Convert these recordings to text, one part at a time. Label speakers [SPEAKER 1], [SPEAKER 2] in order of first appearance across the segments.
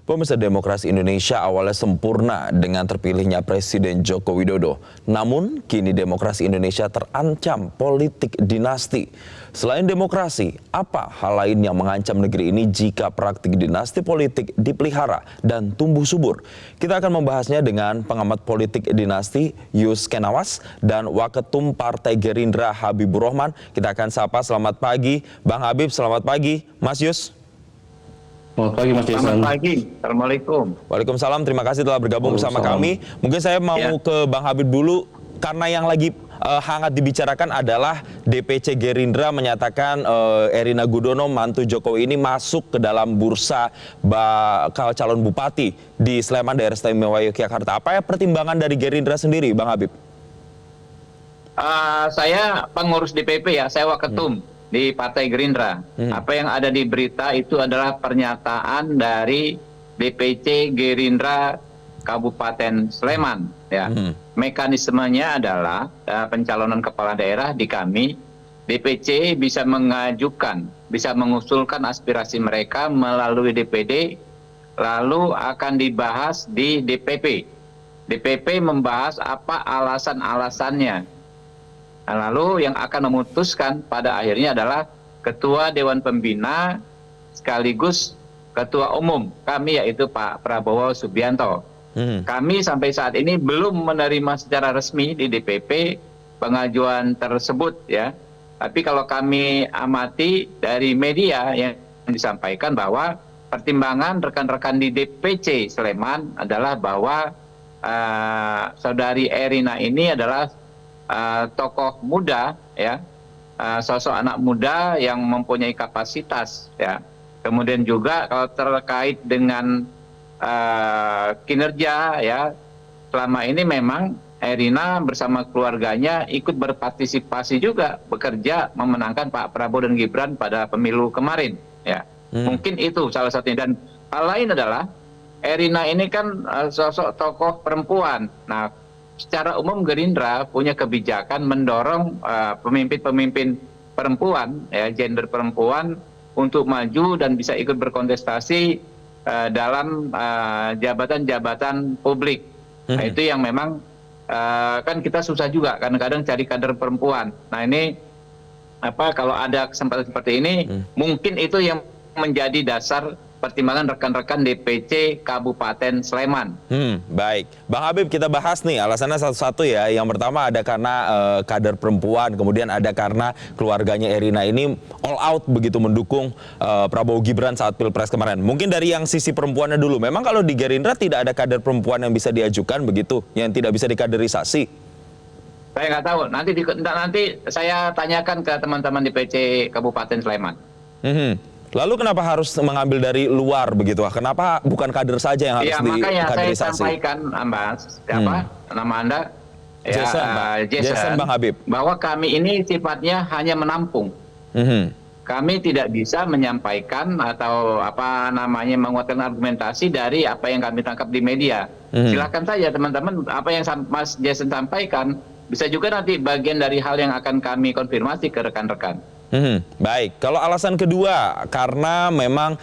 [SPEAKER 1] Pemirsa, demokrasi Indonesia awalnya sempurna dengan terpilihnya Presiden Joko Widodo. Namun, kini demokrasi Indonesia terancam politik dinasti. Selain demokrasi, apa hal lain yang mengancam negeri ini jika praktik dinasti politik dipelihara dan tumbuh subur? Kita akan membahasnya dengan pengamat politik dinasti Yus Kenawas dan Waketum Partai Gerindra Habibur Rahman. Kita akan sapa, selamat pagi Bang Habib, selamat pagi Mas Yus.
[SPEAKER 2] Selamat pagi Mas Jason.
[SPEAKER 3] Selamat pagi, Assalamualaikum.
[SPEAKER 1] Waalaikumsalam, terima kasih telah bergabung bersama kami. Mungkin saya mau ke Bang Habib dulu, karena yang lagi hangat dibicarakan adalah DPC Gerindra menyatakan Erina Gudono, mantu Jokowi ini masuk ke dalam bursa bakal calon bupati di Sleman, Daerah Istimewa Yogyakarta. Apa ya pertimbangan dari Gerindra sendiri, Bang Habib?
[SPEAKER 3] Saya pengurus DPP ya, saya waketum di Partai Gerindra. Apa yang ada di berita itu adalah pernyataan dari DPC Gerindra Kabupaten Sleman. Ya, mekanismenya adalah pencalonan kepala daerah di kami, DPC bisa mengajukan, bisa mengusulkan aspirasi mereka melalui DPD, lalu akan dibahas di DPP. DPP membahas apa alasan-alasannya. Nah, lalu yang akan memutuskan pada akhirnya adalah Ketua Dewan Pembina sekaligus Ketua Umum kami, yaitu Pak Prabowo Subianto. Kami sampai saat ini belum menerima secara resmi di DPP pengajuan tersebut ya. Tapi kalau kami amati dari media yang disampaikan bahwa pertimbangan rekan-rekan di DPC Sleman adalah bahwa saudari Erina ini adalah tokoh muda ya, sosok anak muda yang mempunyai kapasitas ya. Kemudian juga kalau terkait dengan kinerja ya, selama ini memang Erina bersama keluarganya ikut berpartisipasi juga bekerja memenangkan Pak Prabowo dan Gibran pada pemilu kemarin ya. Mungkin itu salah satunya. Dan hal lain adalah Erina ini kan sosok tokoh perempuan. Nah, secara umum Gerindra punya kebijakan mendorong pemimpin-pemimpin perempuan, ya, gender perempuan untuk maju dan bisa ikut berkontestasi dalam jabatan-jabatan publik. Nah, itu yang memang kan kita susah juga kadang-kadang cari kader perempuan. Nah, ini kalau ada kesempatan seperti ini, mungkin itu yang menjadi dasar pertimbangan rekan-rekan DPC Kabupaten Sleman.
[SPEAKER 1] Baik, Bang Habib, kita bahas nih alasannya satu-satu ya. Yang pertama ada karena kader perempuan, kemudian ada karena keluarganya Erina ini all out begitu mendukung Prabowo Gibran saat Pilpres kemarin. Mungkin dari yang sisi perempuannya dulu. Memang kalau di Gerindra tidak ada kader perempuan yang bisa diajukan begitu, yang tidak bisa dikaderisasi.
[SPEAKER 3] Saya nggak tahu. Nanti saya tanyakan ke teman-teman DPC Kabupaten Sleman.
[SPEAKER 1] Lalu kenapa harus mengambil dari luar begitu? Kenapa bukan kader saja yang harus dikaderisasi?
[SPEAKER 3] Makanya saya sampaikan, Mas, nama Anda?
[SPEAKER 1] Jason Bang Habib.
[SPEAKER 3] Bahwa kami ini sifatnya hanya menampung. Kami tidak bisa menyampaikan atau menguatkan argumentasi dari apa yang kami tangkap di media. Silakan saja teman-teman, apa yang Mas Jason sampaikan bisa juga nanti bagian dari hal yang akan kami konfirmasi ke rekan-rekan.
[SPEAKER 1] Baik, kalau alasan kedua karena memang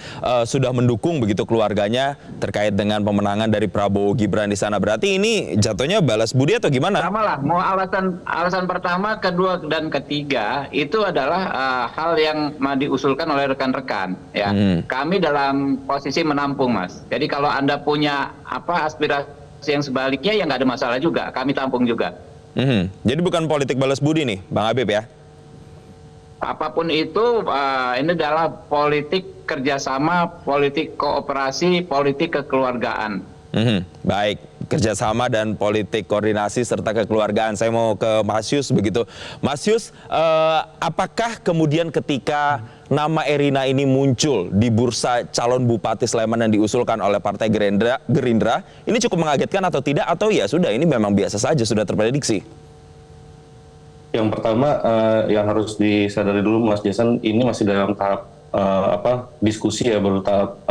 [SPEAKER 1] sudah mendukung begitu keluarganya terkait dengan pemenangan dari Prabowo Gibran di sana, berarti ini jatuhnya balas budi atau gimana?
[SPEAKER 3] Sama lah, mau alasan pertama, kedua dan ketiga itu adalah hal yang diusulkan oleh rekan-rekan ya. Kami dalam posisi menampung, Mas. Jadi kalau Anda punya aspirasi yang sebaliknya ya nggak ada masalah juga, kami tampung juga.
[SPEAKER 1] Jadi bukan politik balas budi nih, Bang Habib ya?
[SPEAKER 3] Apapun itu, ini adalah politik kerjasama, politik kooperasi, politik kekeluargaan.
[SPEAKER 1] Baik, kerjasama dan politik koordinasi serta kekeluargaan. Saya mau ke Mas Yus begitu. Mas Yus, apakah kemudian ketika nama Erina ini muncul di bursa calon bupati Sleman yang diusulkan oleh Partai Gerindra, ini cukup mengagetkan atau tidak? Atau ya sudah, ini memang biasa saja, sudah terprediksi?
[SPEAKER 2] Yang pertama yang harus disadari dulu Mas Jason, ini masih dalam tahap diskusi ya, baru tahap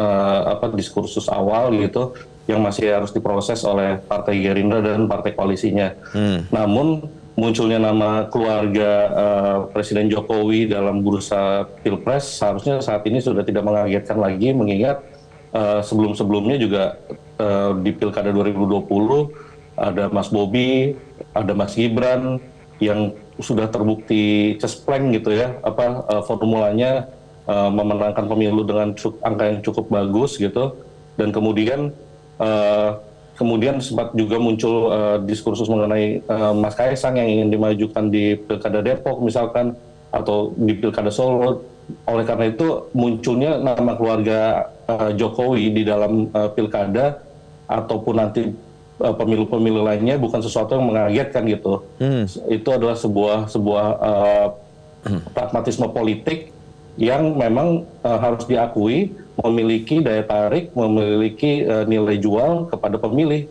[SPEAKER 2] diskursus awal gitu, yang masih harus diproses oleh Partai Gerindra dan partai koalisinya. Namun munculnya nama keluarga Presiden Jokowi dalam bursa Pilpres seharusnya saat ini sudah tidak mengagetkan lagi, mengingat sebelum-sebelumnya juga di Pilkada 2020 ada Mas Bobi, ada Mas Gibran yang sudah terbukti cespleng gitu ya, formulanya memenangkan pemilu dengan angka yang cukup bagus gitu, dan kemudian sempat juga muncul diskursus mengenai Mas Kaisang yang ingin dimajukan di Pilkada Depok misalkan, atau di Pilkada Solo. Oleh karena itu munculnya nama keluarga Jokowi di dalam Pilkada ataupun nanti pemilu-pemilu lainnya bukan sesuatu yang mengagetkan gitu. Itu adalah sebuah pragmatisme politik yang memang harus diakui memiliki daya tarik, memiliki nilai jual kepada pemilih.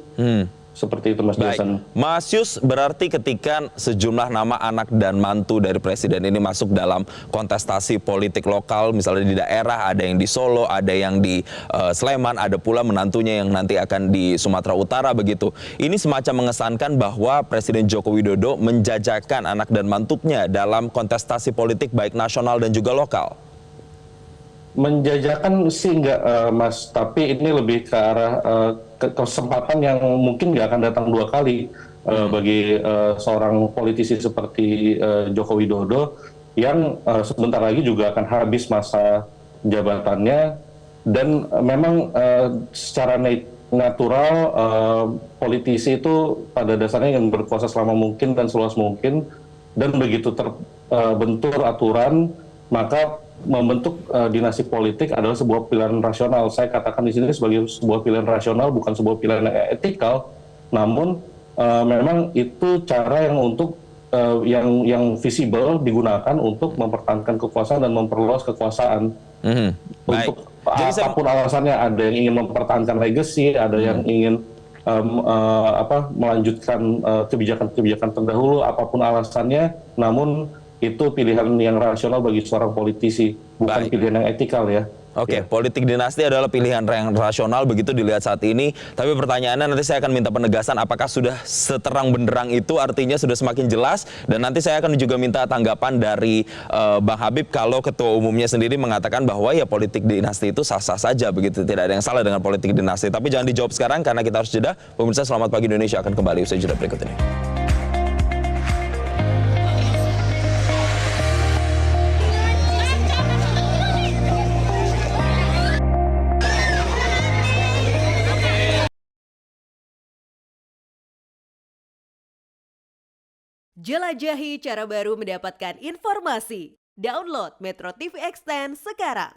[SPEAKER 2] Seperti itu, Mas Jason.
[SPEAKER 1] Mas Yus, berarti ketika sejumlah nama anak dan mantu dari presiden ini masuk dalam kontestasi politik lokal, misalnya di daerah, ada yang di Solo, ada yang di Sleman, ada pula menantunya yang nanti akan di Sumatera Utara begitu. Ini semacam mengesankan bahwa Presiden Joko Widodo menjajakan anak dan mantunya dalam kontestasi politik baik nasional dan juga lokal.
[SPEAKER 2] Menjajakan sih enggak, Mas, tapi ini lebih ke arah kesempatan yang mungkin nggak akan datang dua kali bagi seorang politisi seperti Joko Widodo yang sebentar lagi juga akan habis masa jabatannya, dan memang secara natural politisi itu pada dasarnya ingin berkuasa selama mungkin dan seluas mungkin, dan begitu terbentur aturan maka membentuk dinasti politik adalah sebuah pilihan rasional. Saya katakan di sini sebagai sebuah pilihan rasional, bukan sebuah pilihan etikal. Namun memang itu cara yang untuk yang visible digunakan untuk mempertahankan kekuasaan dan memperluas kekuasaan. Untuk apapun alasannya, ada yang ingin mempertahankan legacy, ada yang ingin melanjutkan kebijakan-kebijakan terdahulu, apapun alasannya. Namun itu pilihan yang rasional bagi seorang politisi, bukan pilihan yang etikal ya.
[SPEAKER 1] Oke, politik dinasti adalah pilihan yang rasional begitu dilihat saat ini. Tapi pertanyaannya nanti saya akan minta penegasan apakah sudah seterang benderang itu, artinya sudah semakin jelas. Dan nanti saya akan juga minta tanggapan dari Bang Habib kalau ketua umumnya sendiri mengatakan bahwa ya politik dinasti itu sah-sah saja begitu. Tidak ada yang salah dengan politik dinasti. Tapi jangan dijawab sekarang karena kita harus jeda. Pemirsa, Selamat Pagi Indonesia akan kembali usai jeda berikut ini.
[SPEAKER 4] Jelajahi cara baru mendapatkan informasi. Download Metro TV Extend sekarang.